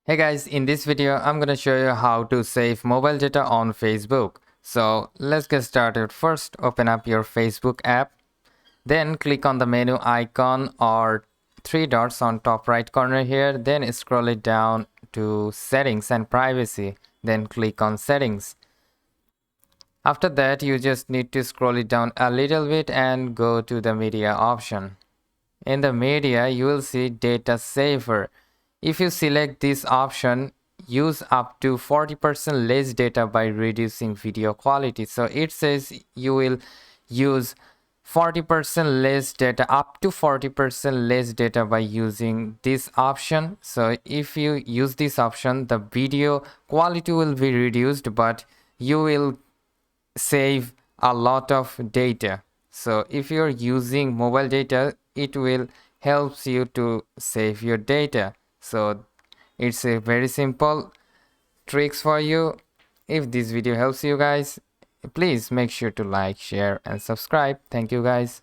Hey guys, in this video, I'm gonna show you how to save mobile data on Facebook. So let's get started. First, open up your Facebook app. Then click on the menu icon or three dots on top right corner here. Then scroll it down to settings and privacy. Then click on settings. After that, you just need to scroll it down a little bit and go to the media option. In the media, you will see data saver. If you select this option, use up to 40% less data by reducing video quality. So it says you will use 40% less data, up to 40% less data by using this option. So if you use this option, the video quality will be reduced, but you will save a lot of data. So if you're using mobile data, it will helps you to save your data. So it's a very simple tricks for you. If this video helps you guys, please make sure to like, share and subscribe. Thank you guys.